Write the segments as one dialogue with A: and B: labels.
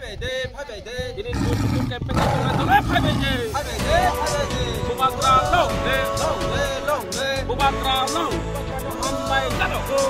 A: ini tutur kepeng tolak Bubakra long Bubakra long sampai jatuh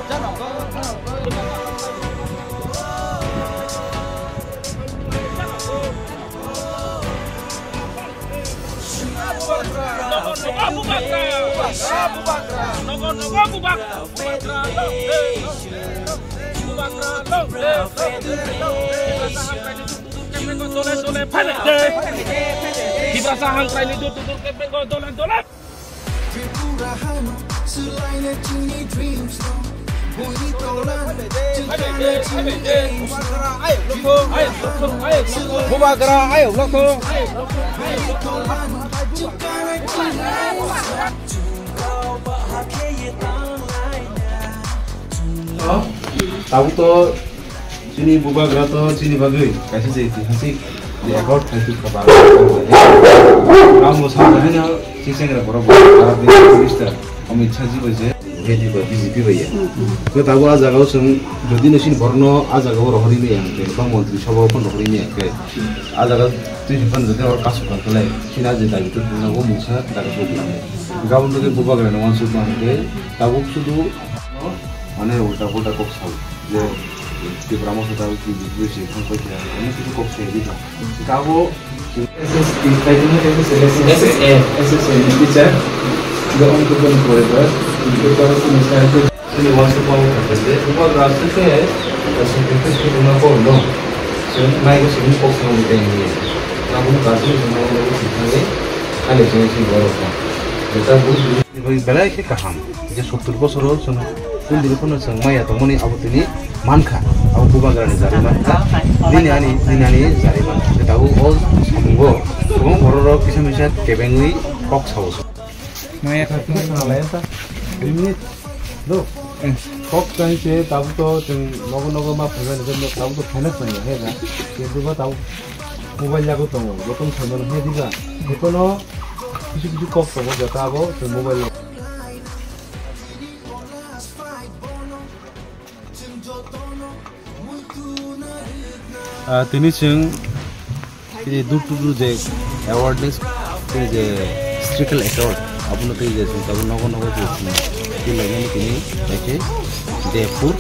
B: tahu to sini Bubakra to sini bagai kasih saya iतिहासिक di ekor itu kabar kamu sahaja siseng ra borobo Arab minister Amit Shah ji baje heji ba BJP baye ko tahu ajaga sung jodi nasin borno ajaga rohri me yang ke bang mantri sabha pon rohri me ke ajaga tuju pan jodi or kasu kan kale sina je dabi to na go musa daga so plan gabon to ke Bubakra no wansu pan ke tahu sudu mane ulta ulta kok sau je di Brahmo sudah uji sih kan kau tidak ini itu kok saya bisa kau SSA teacher juga untuk berkualitas untuk kalau misalnya ini masuk mau kerja cuma rasa saya seperti itu nak kau no naik ke sini kok sama kita ini namun kasih semua orang kita ada sih baru kan kita butuh balai ke kaham je 70 বছর semua pun di depan semua ya teman ini abut ini manka aku Bubakra ni zari manka ini ani zari manka kita tahu all semua semua orang kisah misal kebengui kok saus
C: Maya kaki mana tak? Ini loh kok kan sih tahu tuh nogo mah bukan itu tahu tuh panas banyak ya kan jadi gua tahu mobile jago tuh betul sama nih juga itu lo কিছু kok tuh gua tahu tuh mobile
B: tini sing ini dulu je awareness ini je strical account apun tu je sing tahu nogo je ini lagi ni kini Jaipur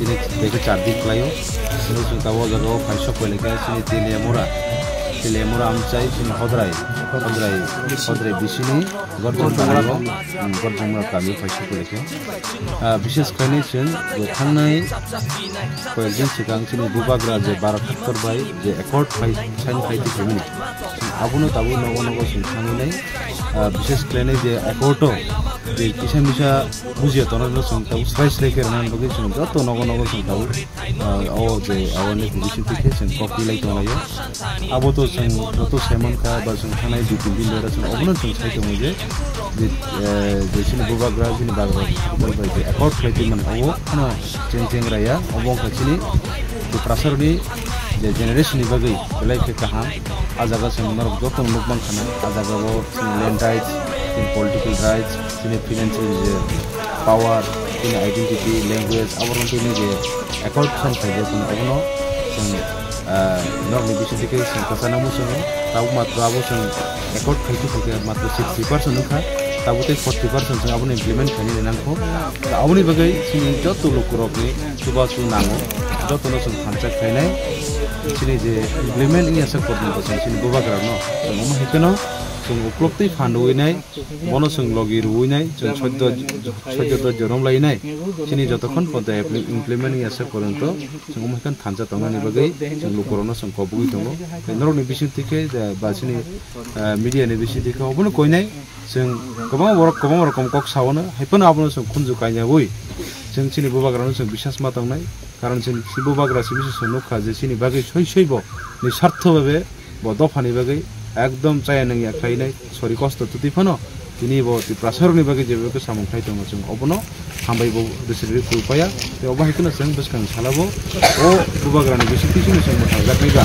B: ini dekat Chardik layu ini sing tahu jaga fashion boleh kan sini Tilemura amcai sini Hodrai di sini Gorjamura kami fashion boleh kan bisnis kini sing tanai koyaljen sigang sini Bubakra je barat terbaik je ekor baik sain baik di sini apun tahu nogo sing tangai bisnis kini je ekorto je bisa buziya toran lo sing tahu size leker nan bagi sing joto nogo sing tahu oh je awareness bisnis tike sing kopi lagi tu layo abo to sing joto semon ka ba sing tanai di bindi lera sing obnon sing sai to muje je sini Bubakra sini barat terbaik je ekor baik man awo ano ceng raya obong ka sini di prasar ni je generation ni bagi belai ke kaham ajaga sing narok joto nukman khana ajaga wo sing land rights in political rights sini financial power sini identity language awaron tu ni je ekor san saja pun obno sing norm ni bisi dike sing kasana mu sing tahu matra abo sing ekor khaitu ke matra 60% ukha tahu te 40% sing abon implement khani nangko aboni bagai sini joto lokurok ni suba su nango joto no sing khanchak khainai sini je implement ni asa korni sini Bubakra no momo hikeno sung uklokti fanduinai mono sung logi ruinai sung choddo jorom lainai sini jotokhon ponta implement ni asa koronto sung umkan thansa tongani bagai sung lokorono sung kobui tongo norok ni bisin tike ba sini media ni bisin tike obono koinai sung kobang rokom kok sawono haipon abono sung khunju kaina boi sung sini Bubakra no sung bisas ma tongnai karon sini Bubakra sini nokha je sini bagai soibo ni sartho babe bo dofani bagai একদম চাই নং একলাই নাই sorry কষ্ট তুতি ফনো তিনি ব তি প্রাসরনি বাগে যেবে কে সামং খাই দङ जों अबनो हामबायबो दिसरि कुलपाया ते अबा हिकनो जों बसखां सालाबो ओ Bubakra नि बिसिति जों मोथा जाखैगा